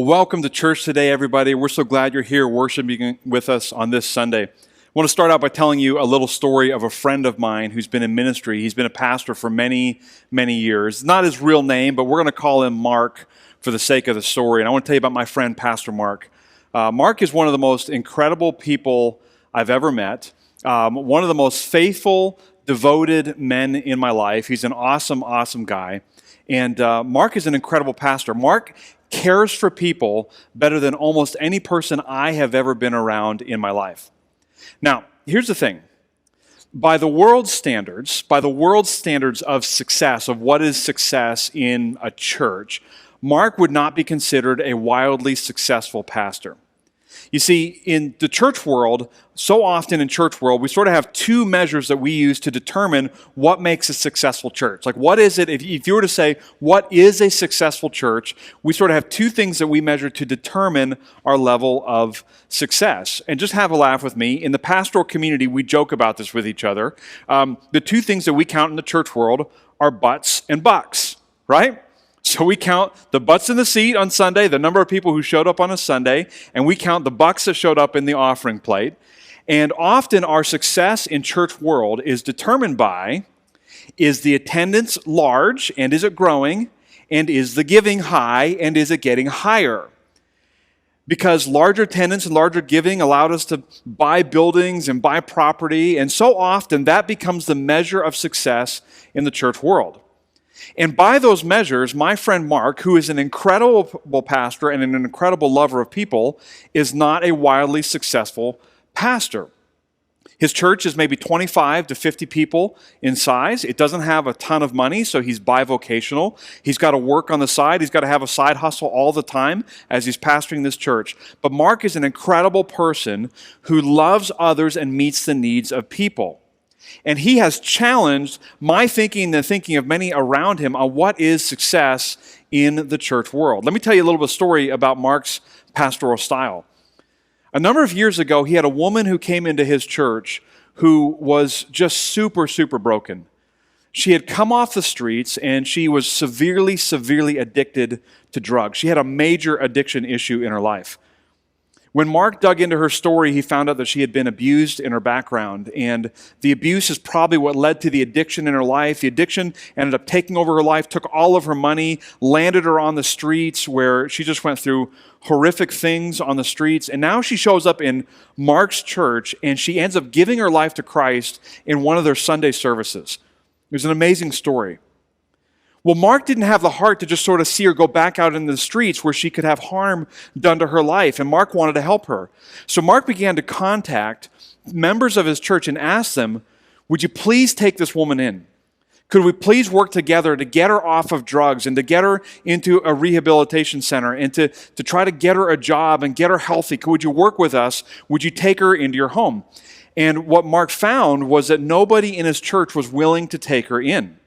Well, welcome to church today, everybody. We're so glad you're here worshiping with us on this Sunday. I want to start out by telling you a little story of a friend of mine who's been in ministry. He's been a pastor for many, many years. Not his real name, but we're going to call him Mark for the sake of the story. And I want to tell you about my friend, Pastor Mark. Mark is one of the most incredible people I've ever met. One of the most faithful, devoted men in my life. He's an awesome, awesome guy. And Mark is an incredible pastor. Mark cares for people better than almost any person I have ever been around in my life. Now, here's the thing. By the world's standards of success, of what is success in a church, Mark would not be considered a wildly successful pastor. You see, in the church world, so often in church world, we sort of have two measures that we use to determine what makes a successful church. Like, what is it, if you were to say, what is a successful church, we sort of have two things that we measure to determine our level of success. And just have a laugh with me. In the pastoral community, we joke about this with each other. The two things that we count in the church world are butts and bucks, right? So we count the butts in the seat on Sunday, the number of people who showed up on a Sunday, and we count the bucks that showed up in the offering plate. And often our success in church world is determined by, is the attendance large, and is it growing? And is the giving high, and is it getting higher? Because larger attendance and larger giving allowed us to buy buildings and buy property, and so often that becomes the measure of success in the church world. And by those measures, my friend Mark, who is an incredible pastor and an incredible lover of people, is not a wildly successful pastor. His church is maybe 25 to 50 people in size. It doesn't have a ton of money, so he's bivocational. He's got to work on the side. He's got to have a side hustle all the time as he's pastoring this church. But Mark is an incredible person who loves others and meets the needs of people. And he has challenged my thinking and the thinking of many around him on what is success in the church world. Let me tell you a little bit of story about Mark's pastoral style. A number of years ago, he had a woman who came into his church who was just super, super broken. She had come off the streets and she was severely, severely addicted to drugs. She had a major addiction issue in her life. When Mark dug into her story, he found out that she had been abused in her background, and the abuse is probably what led to the addiction in her life. The addiction ended up taking over her life, took all of her money, landed her on the streets where she just went through horrific things on the streets, and now she shows up in Mark's church, and she ends up giving her life to Christ in one of their Sunday services. It was an amazing story. Well, Mark didn't have the heart to just sort of see her go back out into the streets where she could have harm done to her life, and Mark wanted to help her. So Mark began to contact members of his church and ask them, would you please take this woman in? Could we please work together to get her off of drugs and to get her into a rehabilitation center and to try to get her a job and get her healthy? Would you work with us? Would you take her into your home? And what Mark found was that nobody in his church was willing to take her in.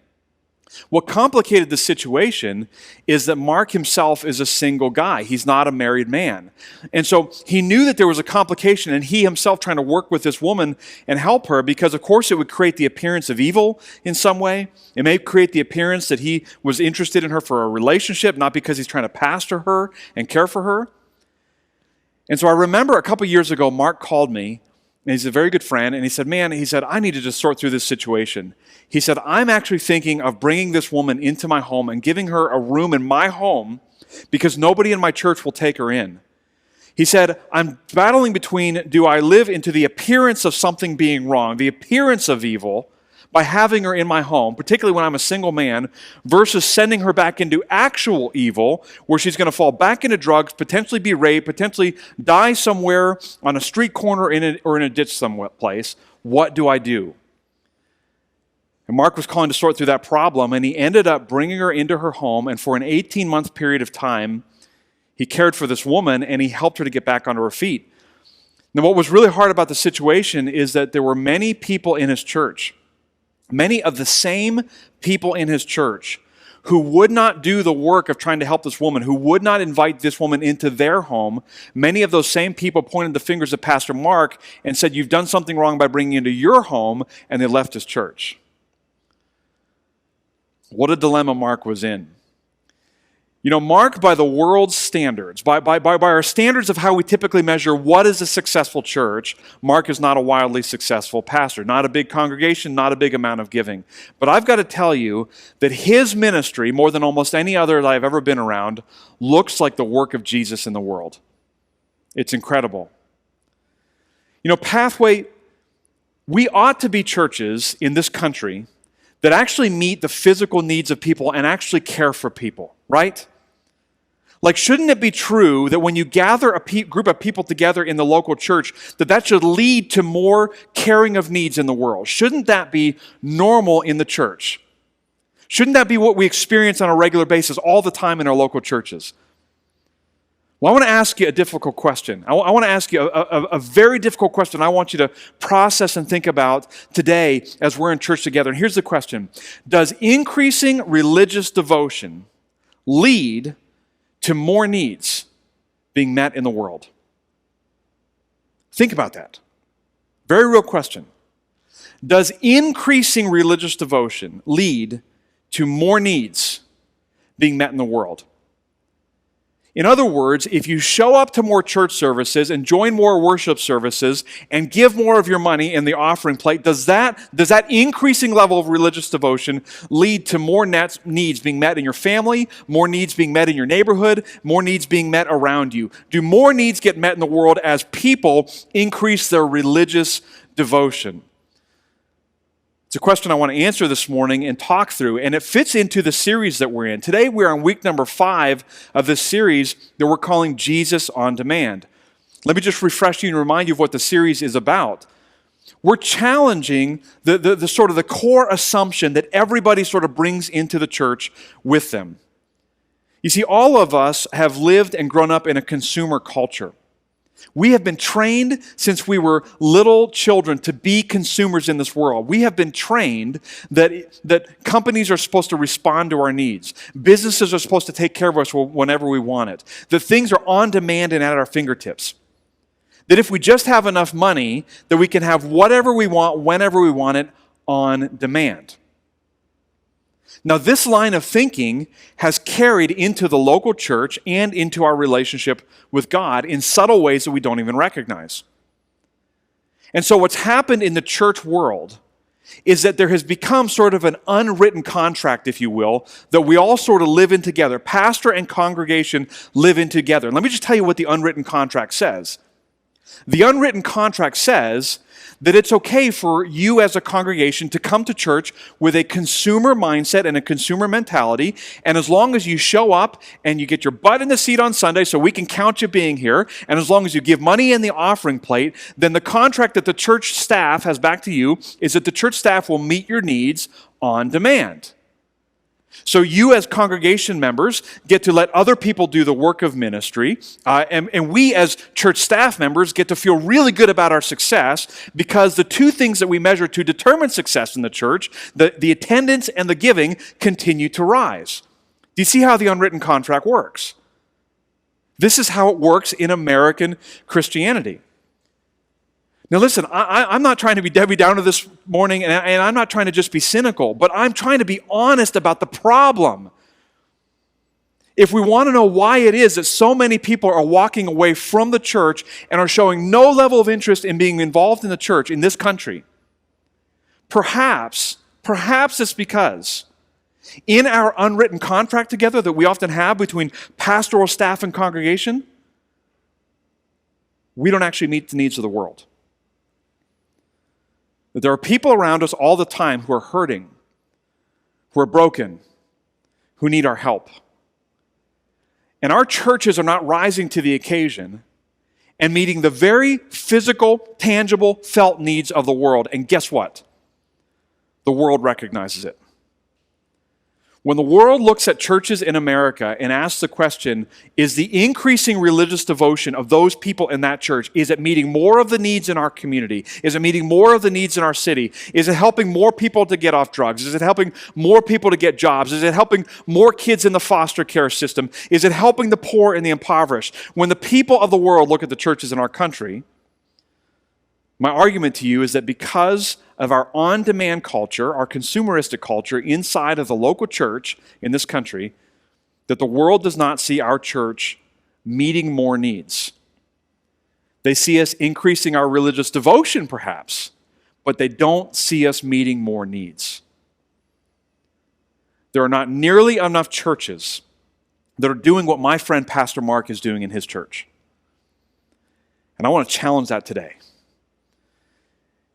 What complicated the situation is that Mark himself is a single guy. He's not a married man. And so he knew that there was a complication, and he himself trying to work with this woman and help her because, of course, it would create the appearance of evil in some way. It may create the appearance that he was interested in her for a relationship, not because he's trying to pastor her and care for her. And so I remember a couple years ago, Mark called me, and he's a very good friend, and he said, I need to just sort through this situation. He said, I'm actually thinking of bringing this woman into my home and giving her a room in my home because nobody in my church will take her in. He said, I'm battling between, do I live into the appearance of something being wrong, the appearance of evil, by having her in my home, particularly when I'm a single man, versus sending her back into actual evil, where she's going to fall back into drugs, potentially be raped, potentially die somewhere on a street corner or in a ditch someplace. What do I do? And Mark was calling to sort through that problem, and he ended up bringing her into her home, and for an 18-month period of time, he cared for this woman, and he helped her to get back onto her feet. Now, what was really hard about the situation is that there were many people in his church, many of the same people in his church who would not do the work of trying to help this woman, who would not invite this woman into their home. Many of those same people pointed the fingers at Pastor Mark and said, you've done something wrong by bringing into your home, and they left his church. What a dilemma Mark was in. Marked by the world's standards, by our standards of how we typically measure what is a successful church, Mark is not a wildly successful pastor, not a big congregation, not a big amount of giving. But I've got to tell you that his ministry, more than almost any other that I've ever been around, looks like the work of Jesus in the world. It's incredible. Pathway, we ought to be churches in this country that actually meet the physical needs of people and actually care for people, right? Like, shouldn't it be true that when you gather a group of people together in the local church, that should lead to more caring of needs in the world? Shouldn't that be normal in the church? Shouldn't that be what we experience on a regular basis all the time in our local churches? Well, I want to ask you a difficult question. I want to ask you a very difficult question I want you to process and think about today as we're in church together. And here's the question. Does increasing religious devotion lead to more needs being met in the world? Think about that. Very real question. Does increasing religious devotion lead to more needs being met in the world? In other words, if you show up to more church services and join more worship services and give more of your money in the offering plate, does that increasing level of religious devotion lead to more needs being met in your family, more needs being met in your neighborhood, more needs being met around you? Do more needs get met in the world as people increase their religious devotion? It's a question I want to answer this morning and talk through, and it fits into the series that we're in. Today we're on week number 5 of this series that we're calling Jesus on Demand. Let me just refresh you and remind you of what the series is about. We're challenging the sort of the core assumption that everybody sort of brings into the church with them. You see, all of us have lived and grown up in a consumer culture. We have been trained since we were little children to be consumers in this world. We have been trained that companies are supposed to respond to our needs. Businesses are supposed to take care of us whenever we want it. That things are on demand and at our fingertips. That if we just have enough money, that we can have whatever we want, whenever we want it, on demand. Now, this line of thinking has carried into the local church and into our relationship with God in subtle ways that we don't even recognize. And so what's happened in the church world is that there has become sort of an unwritten contract, if you will, that we all sort of live in together. Pastor and congregation live in together. And let me just tell you what the unwritten contract says. The unwritten contract says that it's okay for you as a congregation to come to church with a consumer mindset and a consumer mentality, and as long as you show up and you get your butt in the seat on Sunday so we can count you being here, and as long as you give money in the offering plate, then the contract that the church staff has back to you is that the church staff will meet your needs on demand. So you as congregation members get to let other people do the work of ministry, and we as church staff members get to feel really good about our success because the two things that we measure to determine success in the church, the attendance and the giving, continue to rise. Do you see how the unwritten contract works? This is how it works in American Christianity. Now listen, I'm not trying to be Debbie Downer this morning, and I'm not trying to just be cynical, but I'm trying to be honest about the problem. If we want to know why it is that so many people are walking away from the church and are showing no level of interest in being involved in the church in this country, perhaps it's because in our unwritten contract together that we often have between pastoral staff and congregation, we don't actually meet the needs of the world. That there are people around us all the time who are hurting, who are broken, who need our help. And our churches are not rising to the occasion and meeting the very physical, tangible, felt needs of the world. And guess what? The world recognizes it. When the world looks at churches in America and asks the question, is the increasing religious devotion of those people in that church, is it meeting more of the needs in our community? Is it meeting more of the needs in our city? Is it helping more people to get off drugs? Is it helping more people to get jobs? Is it helping more kids in the foster care system? Is it helping the poor and the impoverished? When the people of the world look at the churches in our country, my argument to you is that because of our on-demand culture, our consumeristic culture inside of the local church in this country, that the world does not see our church meeting more needs. They see us increasing our religious devotion, perhaps, but they don't see us meeting more needs. There are not nearly enough churches that are doing what my friend Pastor Mark is doing in his church. And I want to challenge that today.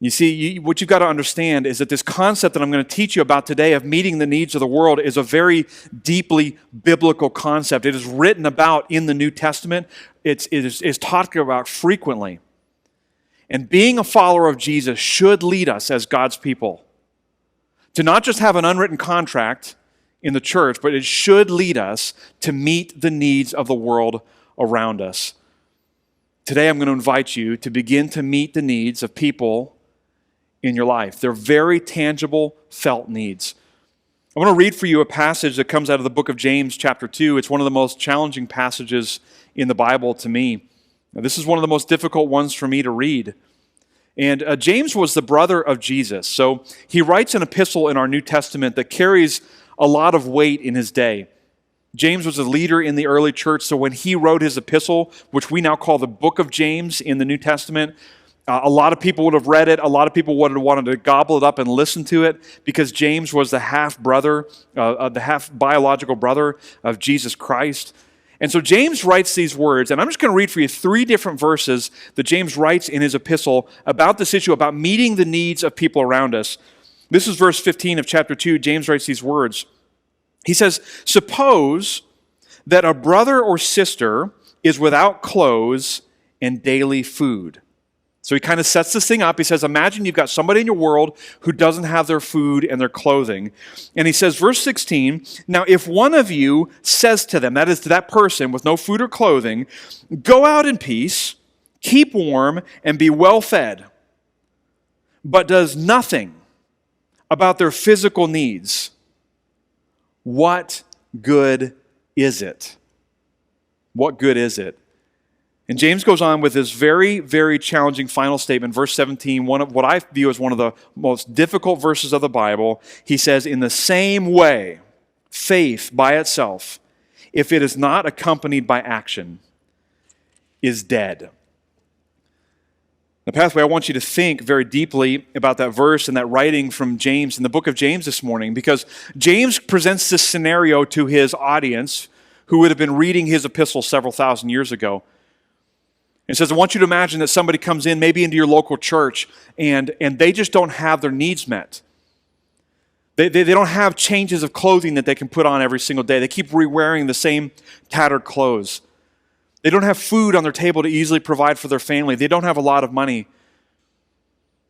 You see, what you've got to understand is that this concept that I'm going to teach you about today of meeting the needs of the world is a very deeply biblical concept. It is written about in the New Testament. It is talked about frequently. And being a follower of Jesus should lead us as God's people to not just have an unwritten contract in the church, but it should lead us to meet the needs of the world around us. Today I'm going to invite you to begin to meet the needs of people in your life. They're very tangible, felt needs. I want to read for you a passage that comes out of the book of James, chapter 2. It's one of the most challenging passages in the Bible to me. Now, this is one of the most difficult ones for me to read. And James was the brother of Jesus. So he writes an epistle in our New Testament that carries a lot of weight in his day. James was a leader in the early church, so when he wrote his epistle, which we now call the book of James in the New Testament, a lot of people would have read it. A lot of people would have wanted to gobble it up and listen to it because James was the half-brother, the half-biological brother of Jesus Christ. And so James writes these words, and I'm just going to read for you 3 different verses that James writes in his epistle about this issue, about meeting the needs of people around us. This is verse 15 of chapter 2. James writes these words. He says, "Suppose that a brother or sister is without clothes and daily food." So he kind of sets this thing up. He says, imagine you've got somebody in your world who doesn't have their food and their clothing. And he says, verse 16, "Now if one of you says to them," that is to that person with no food or clothing, "Go out in peace, keep warm, and be well fed," but does nothing about their physical needs, what good is it? What good is it? And James goes on with this very, very challenging final statement, verse 17, one of what I view as one of the most difficult verses of the Bible. He says, "In the same way, faith by itself, if it is not accompanied by action, is dead." The pathway, I want you to think very deeply about that verse and that writing from James in the book of James this morning, because James presents this scenario to his audience who would have been reading his epistle several thousand years ago. It says, I want you to imagine that somebody comes in, maybe into your local church, and they just don't have their needs met. They don't have changes of clothing that they can put on every single day. They keep re-wearing the same tattered clothes. They don't have food on their table to easily provide for their family. They don't have a lot of money.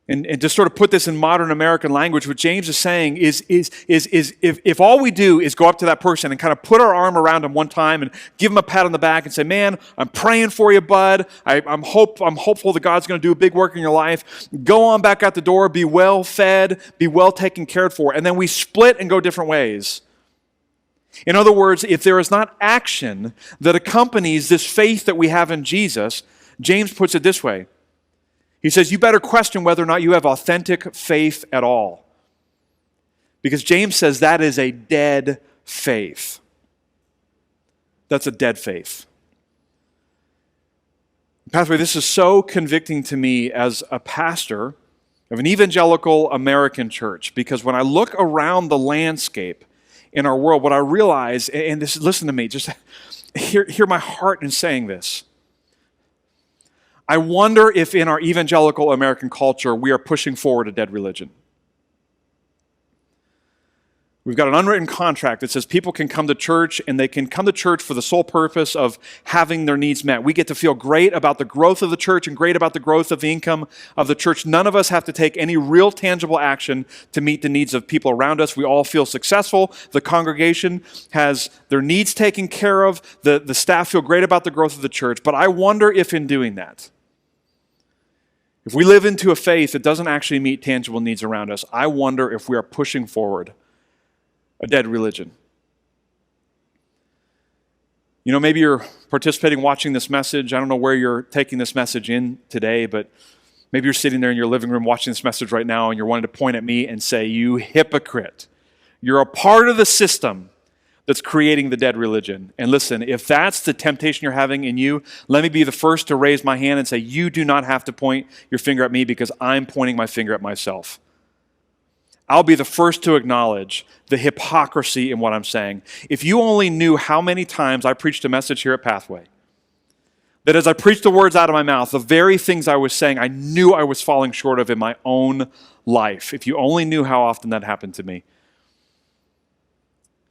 And to sort of put this in modern American language, what James is saying is if all we do is go up to that person and kind of put our arm around them one time and give them a pat on the back and say, "Man, I'm praying for you, bud. I'm hopeful that God's going to do a big work in your life. Go on back out the door, be well fed, be well taken care for," and then we split and go different ways. In other words, if there is not action that accompanies this faith that we have in Jesus, James puts it this way. He says, you better question whether or not you have authentic faith at all. Because James says that is a dead faith. That's a dead faith. Pathway, this is so convicting to me as a pastor of an evangelical American church, because when I look around the landscape in our world, what I realize, and this, listen to me, just hear my heart in saying this. I wonder if in our evangelical American culture we are pushing forward a dead religion. We've got an unwritten contract that says people can come to church, and they can come to church for the sole purpose of having their needs met. We get to feel great about the growth of the church and great about the growth of the income of the church. None of us have to take any real tangible action to meet the needs of people around us. We all feel successful. The congregation has their needs taken care of. The staff feel great about the growth of the church. But I wonder if in doing that, if we live into a faith that doesn't actually meet tangible needs around us, I wonder if we are pushing forward a dead religion. You know, maybe you're participating, watching this message. I don't know where you're taking this message in today, but maybe you're sitting there in your living room watching this message right now, and you're wanting to point at me and say, "You hypocrite. You're a part of the system that's creating the dead religion. And listen, if that's the temptation you're having in you, let me be the first to raise my hand and say, you do not have to point your finger at me because I'm pointing my finger at myself. I'll be the first to acknowledge the hypocrisy in what I'm saying. If you only knew how many times I preached a message here at Pathway, that as I preached the words out of my mouth, the very things I was saying, I knew I was falling short of in my own life. If you only knew how often that happened to me.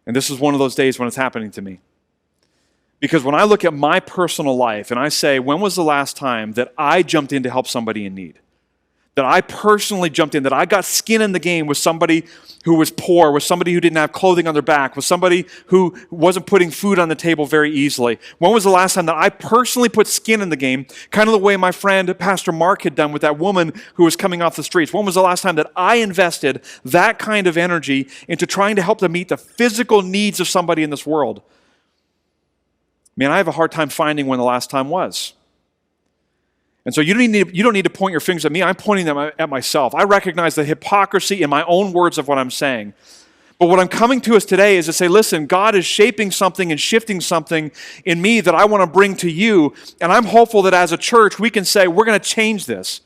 And this is one of those days when it's happening to me. Because when I look at my personal life and I say, when was the last time that I jumped in to help somebody in need? That I personally jumped in, that I got skin in the game with somebody who was poor, with somebody who didn't have clothing on their back, with somebody who wasn't putting food on the table very easily. When was the last time that I personally put skin in the game, kind of the way my friend Pastor Mark had done with that woman who was coming off the streets? When was the last time that I invested that kind of energy into trying to help to meet the physical needs of somebody in this world? Man, I have a hard time finding when the last time was. And so you don't need to point your fingers at me. I'm pointing them at myself. I recognize the hypocrisy in my own words of what I'm saying. But what I'm coming to us today is to say, listen, God is shaping something and shifting something in me that I want to bring to you. And I'm hopeful that as a church, we can say, we're going to change this.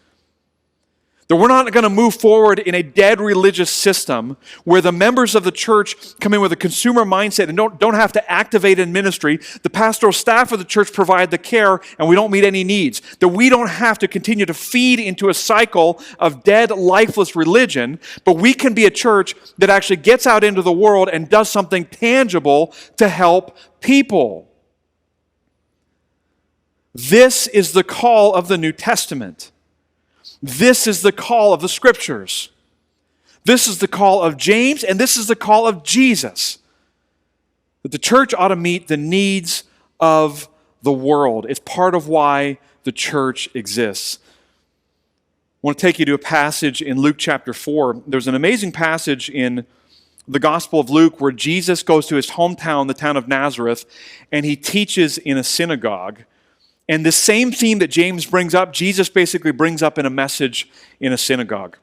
That we're not going to move forward in a dead religious system where the members of the church come in with a consumer mindset and don't have to activate in ministry. The pastoral staff of the church provide the care and we don't meet any needs. That we don't have to continue to feed into a cycle of dead, lifeless religion, but we can be a church that actually gets out into the world and does something tangible to help people. This is the call of the New Testament. This is the call of the Scriptures. This is the call of James, and this is the call of Jesus. That the church ought to meet the needs of the world. It's part of why the church exists. I want to take you to a passage in Luke chapter 4. There's an amazing passage in the Gospel of Luke where Jesus goes to his hometown, the town of Nazareth, and he teaches in a synagogue. And the same theme that James brings up, Jesus basically brings up in a message in a synagogue.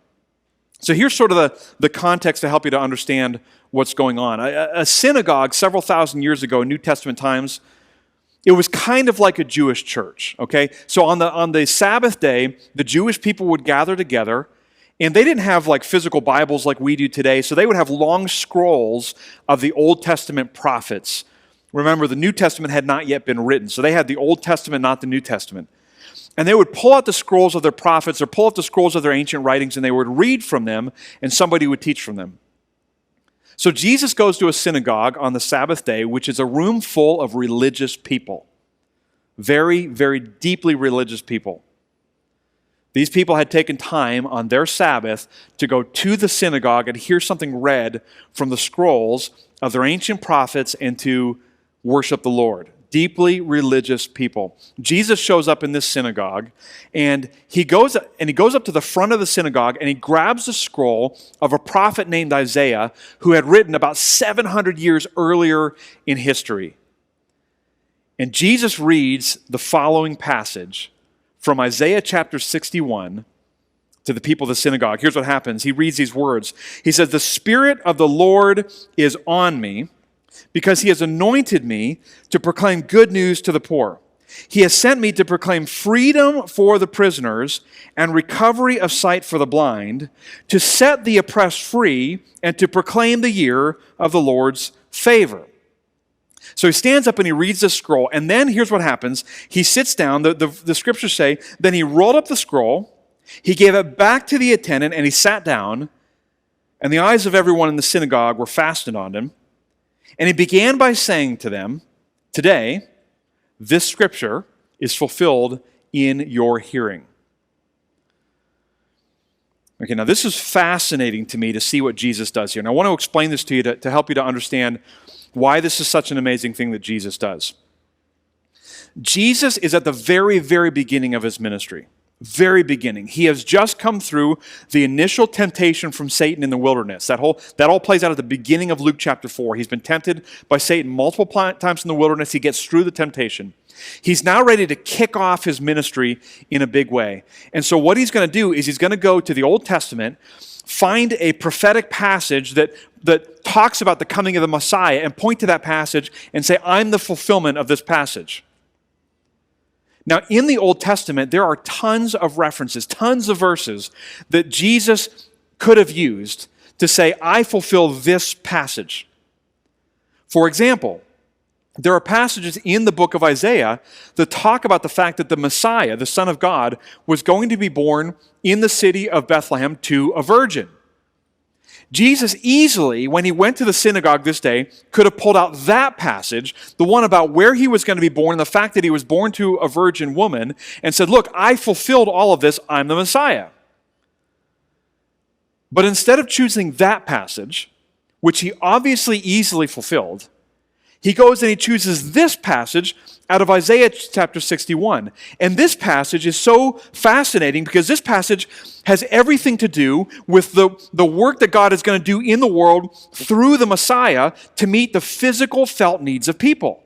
So here's sort of the context to help you to understand what's going on. A synagogue several thousand years ago in New Testament times, it was kind of like a Jewish church, okay? So on the Sabbath day, the Jewish people would gather together, and they didn't have like physical Bibles like we do today, so they would have long scrolls of the Old Testament prophets. Remember, the New Testament had not yet been written, so they had the Old Testament, not the New Testament. And they would pull out the scrolls of their prophets or pull out the scrolls of their ancient writings, and they would read from them, and somebody would teach from them. So Jesus goes to a synagogue on the Sabbath day, which is a room full of religious people. Very, very deeply religious people. These people had taken time on their Sabbath to go to the synagogue and hear something read from the scrolls of their ancient prophets and to worship the Lord. Deeply religious people. Jesus shows up in this synagogue, and he goes up to the front of the synagogue, and he grabs the scroll of a prophet named Isaiah who had written about 700 years earlier in history. And Jesus reads the following passage from Isaiah chapter 61 to the people of the synagogue. Here's what happens. He reads these words. He says, "The Spirit of the Lord is on me, because he has anointed me to proclaim good news to the poor. He has sent me to proclaim freedom for the prisoners and recovery of sight for the blind, to set the oppressed free, and to proclaim the year of the Lord's favor." So he stands up and he reads the scroll, and then here's what happens. He sits down. The scriptures say, then he rolled up the scroll, he gave it back to the attendant, and he sat down, and the eyes of everyone in the synagogue were fastened on him. And he began by saying to them, "Today, this scripture is fulfilled in your hearing." Okay, now this is fascinating to me to see what Jesus does here. And I want to explain this to you to help you to understand why this is such an amazing thing that Jesus does. Jesus is at the very, very beginning of his ministry. Very beginning. He has just come through the initial temptation from Satan in the wilderness. That all plays out at the beginning of Luke chapter 4. He's been tempted by Satan multiple times in the wilderness. He gets through the temptation. He's now ready to kick off his ministry in a big way. And so what he's going to do is he's going to go to the Old Testament, find a prophetic passage that talks about the coming of the Messiah and point to that passage and say, I'm the fulfillment of this passage. Now, in the Old Testament, there are tons of references, tons of verses that Jesus could have used to say, I fulfill this passage. For example, there are passages in the book of Isaiah that talk about the fact that the Messiah, the Son of God, was going to be born in the city of Bethlehem to a virgin. Jesus easily, when he went to the synagogue this day, could have pulled out that passage, the one about where he was going to be born, the fact that he was born to a virgin woman, and said, look, I fulfilled all of this, I'm the Messiah. But instead of choosing that passage, which he obviously easily fulfilled, he goes and he chooses this passage out of Isaiah chapter 61. And this passage is so fascinating because this passage has everything to do with the work that God is going to do in the world through the Messiah to meet the physical felt needs of people.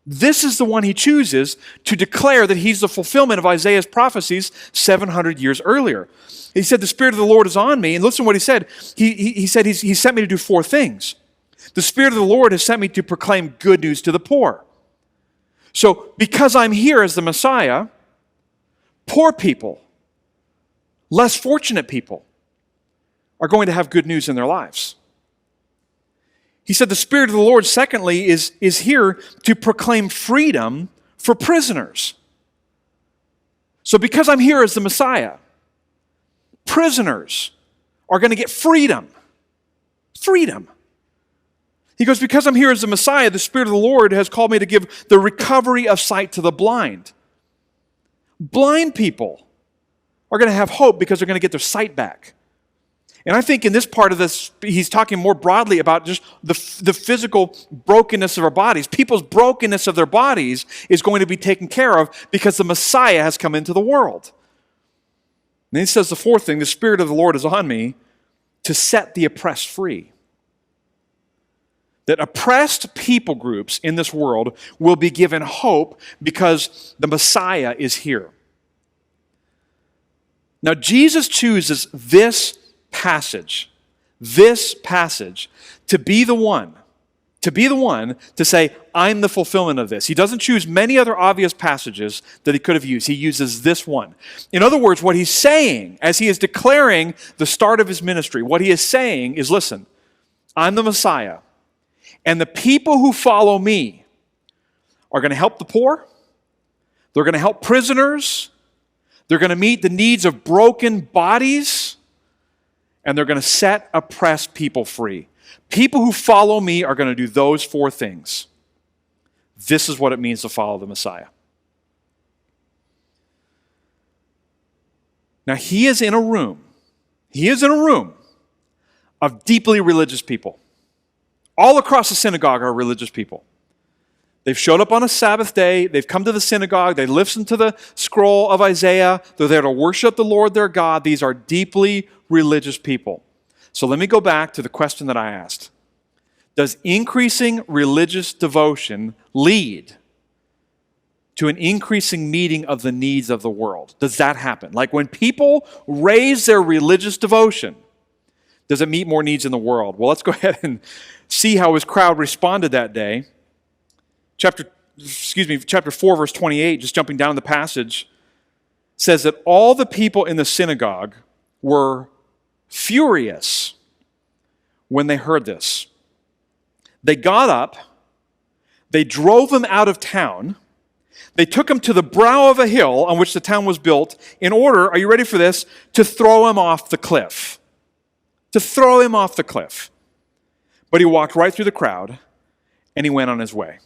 This is the one he chooses to declare that he's the fulfillment of Isaiah's prophecies 700 years earlier. He said, the Spirit of the Lord is on me. And listen to what he said. He said, he sent me to do 4 things. The Spirit of the Lord has sent me to proclaim good news to the poor. So, because I'm here as the Messiah, poor people, less fortunate people, are going to have good news in their lives. He said the Spirit of the Lord, secondly, is here to proclaim freedom for prisoners. So, because I'm here as the Messiah, prisoners are going to get freedom. Freedom. He goes, because I'm here as the Messiah, the Spirit of the Lord has called me to give the recovery of sight to the blind. Blind people are going to have hope because they're going to get their sight back. And I think in this part of this, he's talking more broadly about just the physical brokenness of our bodies. People's brokenness of their bodies is going to be taken care of because the Messiah has come into the world. And he says the 4th thing, the Spirit of the Lord is on me to set the oppressed free. That oppressed people groups in this world will be given hope because the Messiah is here. Now, Jesus chooses this passage to be the one to say, I'm the fulfillment of this. He doesn't choose many other obvious passages that he could have used. He uses this one. In other words, what he's saying as he is declaring the start of his ministry, what he is saying is, listen, I'm the Messiah. And the people who follow me are going to help the poor. They're going to help prisoners. They're going to meet the needs of broken bodies. And they're going to set oppressed people free. People who follow me are going to do those 4 things. This is what it means to follow the Messiah. Now, he is in a room of deeply religious people. All across the synagogue are religious people. They've showed up on a Sabbath day. They've come to the synagogue. They listened to the scroll of Isaiah. They're there to worship the Lord their God. These are deeply religious people. So let me go back to the question that I asked. Does increasing religious devotion lead to an increasing meeting of the needs of the world? Does that happen? Like when people raise their religious devotion, does it meet more needs in the world? Well, let's go ahead and see how his crowd responded that day. Chapter 4, verse 28, just jumping down the passage, says that all the people in the synagogue were furious when they heard this. They got up, they drove him out of town, they took him to the brow of a hill on which the town was built in order, are you ready for this, to throw him off the cliff. To throw him off the cliff. But he walked right through the crowd and he went on his way.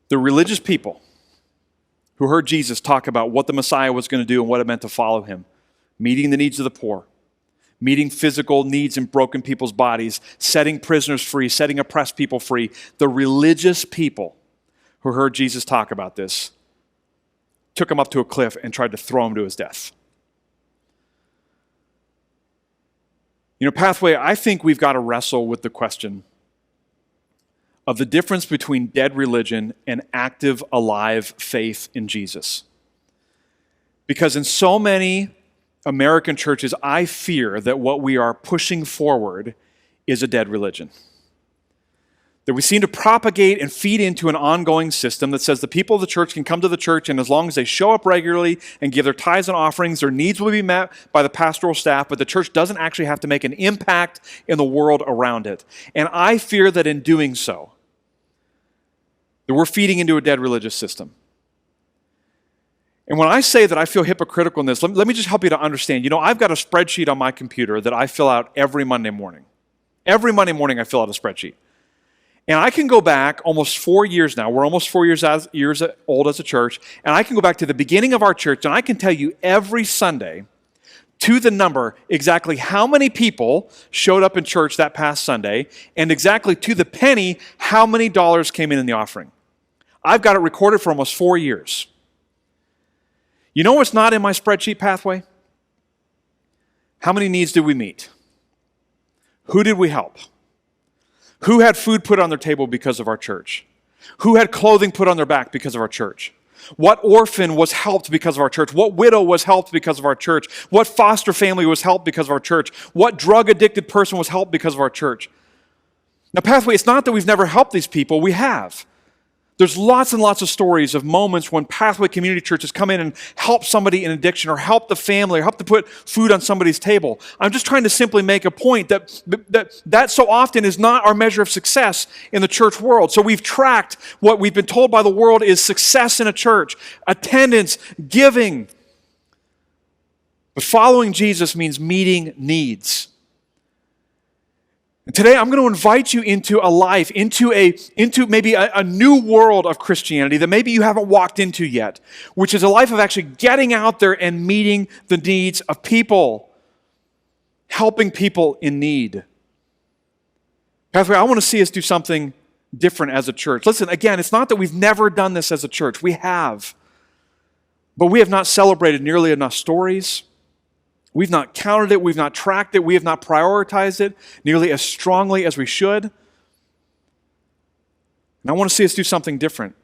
The religious people who heard Jesus talk about what the Messiah was going to do and what it meant to follow him, meeting the needs of the poor, meeting physical needs in broken people's bodies, setting prisoners free, setting oppressed people free. The religious people who heard Jesus talk about this took him up to a cliff and tried to throw him to his death. You know, Pathway, I think we've got to wrestle with the question of the difference between dead religion and active, alive faith in Jesus. Because in so many American churches, I fear that what we are pushing forward is a dead religion. That we seem to propagate and feed into an ongoing system that says the people of the church can come to the church, and as long as they show up regularly and give their tithes and offerings, their needs will be met by the pastoral staff, but the church doesn't actually have to make an impact in the world around it. And I fear that in doing so, that we're feeding into a dead religious system. And when I say that I feel hypocritical in this, let me just help you to understand. I've got a spreadsheet on my computer that I fill out every Monday morning. Every Monday morning I fill out a spreadsheet. And I can go back almost 4 years now. We're almost 4 years old as a church. And I can go back to the beginning of our church, and I can tell you every Sunday to the number exactly how many people showed up in church that past Sunday, and exactly to the penny how many dollars came in the offering. I've got it recorded for almost 4 years. You know what's not in my spreadsheet pathway? How many needs did we meet? Who did we help? Who had food put on their table because of our church? Who had clothing put on their back because of our church? What orphan was helped because of our church? What widow was helped because of our church? What foster family was helped because of our church? What drug-addicted person was helped because of our church? Now, Pathway, it's not that we've never helped these people. We have. There's lots and lots of stories of moments when Pathway Community Church has come in and helped somebody in addiction, or helped the family, or helped to put food on somebody's table. I'm just trying to simply make a point that so often is not our measure of success in the church world. So we've tracked what we've been told by the world is success in a church: attendance, giving. But following Jesus means meeting needs. And today I'm going to invite you into a life, into maybe a new world of Christianity that maybe you haven't walked into yet, which is a life of actually getting out there and meeting the needs of people, helping people in need. Pathway, I want to see us do something different as a church. Listen, again, it's not that we've never done this as a church. We have. But we have not celebrated nearly enough stories. We've not counted it, we've not tracked it, we have not prioritized it nearly as strongly as we should. And I want to see us do something different.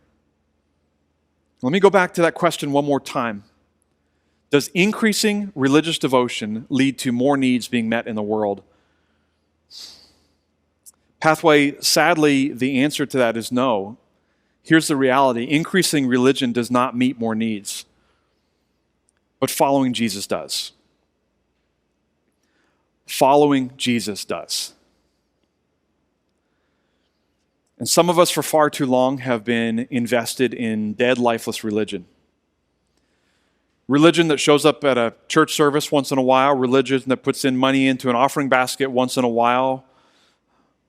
Let me go back to that question one more time. Does increasing religious devotion lead to more needs being met in the world? Pathway, sadly, the answer to that is no. Here's the reality. Increasing religion does not meet more needs, but following Jesus does. Following Jesus does. And some of us for far too long have been invested in dead, lifeless religion. Religion that shows up at a church service once in a while, religion that puts in money into an offering basket once in a while,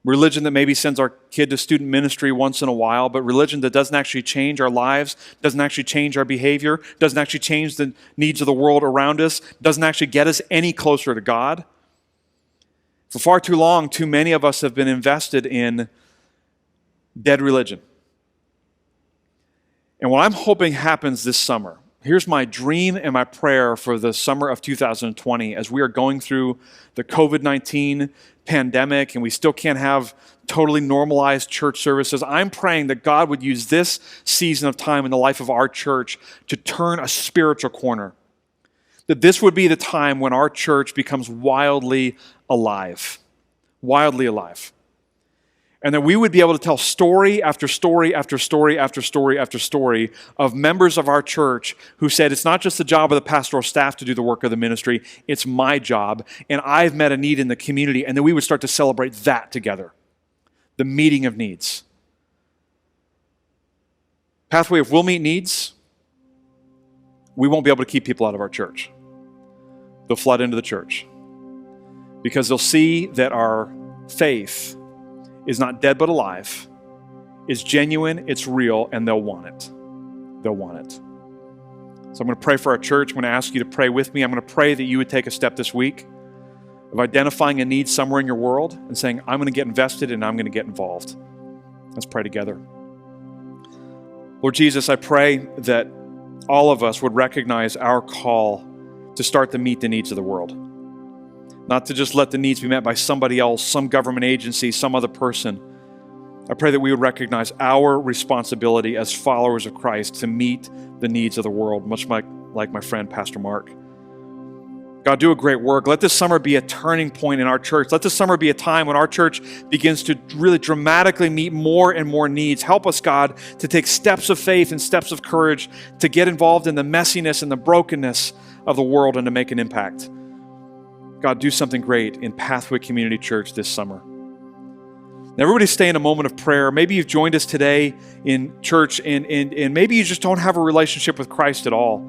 religion that maybe sends our kid to student ministry once in a while, but religion that doesn't actually change our lives, doesn't actually change our behavior, doesn't actually change the needs of the world around us, doesn't actually get us any closer to God. For far too long, too many of us have been invested in dead religion. And what I'm hoping happens this summer, here's my dream and my prayer for the summer of 2020 as we are going through the COVID-19 pandemic and we still can't have totally normalized church services. I'm praying that God would use this season of time in the life of our church to turn a spiritual corner. That this would be the time when our church becomes wildly alive. Wildly alive. And that we would be able to tell story after story after story after story after story of members of our church who said, it's not just the job of the pastoral staff to do the work of the ministry, it's my job, and I've met a need in the community, and then we would start to celebrate that together. The meeting of needs. Pathway, if we'll meet needs, we won't be able to keep people out of our church. They'll flood into the church because they'll see that our faith is not dead but alive, is genuine, it's real, and they'll want it. They'll want it. So I'm going to pray for our church. I'm going to ask you to pray with me. I'm going to pray that you would take a step this week of identifying a need somewhere in your world and saying, I'm going to get invested and I'm going to get involved. Let's pray together. Lord Jesus, I pray that all of us would recognize our call to start to meet the needs of the world. Not to just let the needs be met by somebody else, some government agency, some other person. I pray that we would recognize our responsibility as followers of Christ to meet the needs of the world, much like like my friend, Pastor Mark. God, do a great work. Let this summer be a turning point in our church. Let this summer be a time when our church begins to really dramatically meet more and more needs. Help us, God, to take steps of faith and steps of courage to get involved in the messiness and the brokenness of the world and to make an impact. God, do something great in Pathway Community Church this summer. Now, everybody stay in a moment of prayer. Maybe you've joined us today in church and maybe you just don't have a relationship with Christ at all.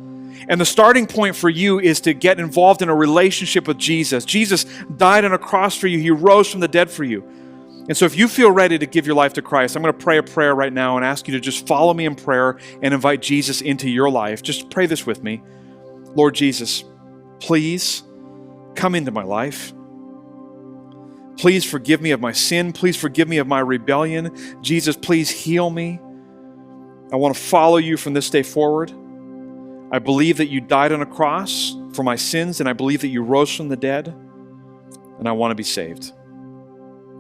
And the starting point for you is to get involved in a relationship with Jesus. Jesus died on a cross for you. He rose from the dead for you. And so if you feel ready to give your life to Christ, I'm going to pray a prayer right now and ask you to just follow me in prayer and invite Jesus into your life. Just pray this with me. Lord Jesus, please come into my life. Please forgive me of my sin. Please forgive me of my rebellion. Jesus, please heal me. I want to follow you from this day forward. I believe that you died on a cross for my sins, and I believe that you rose from the dead, and I want to be saved.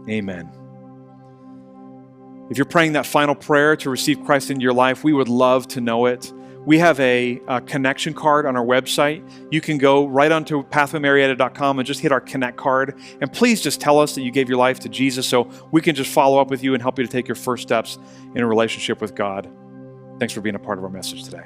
Amen. If you're praying that final prayer to receive Christ into your life, we would love to know it. We have a connection card on our website. You can go right onto pathwaymarietta.com and just hit our connect card. And please just tell us that you gave your life to Jesus so we can just follow up with you and help you to take your first steps in a relationship with God. Thanks for being a part of our message today.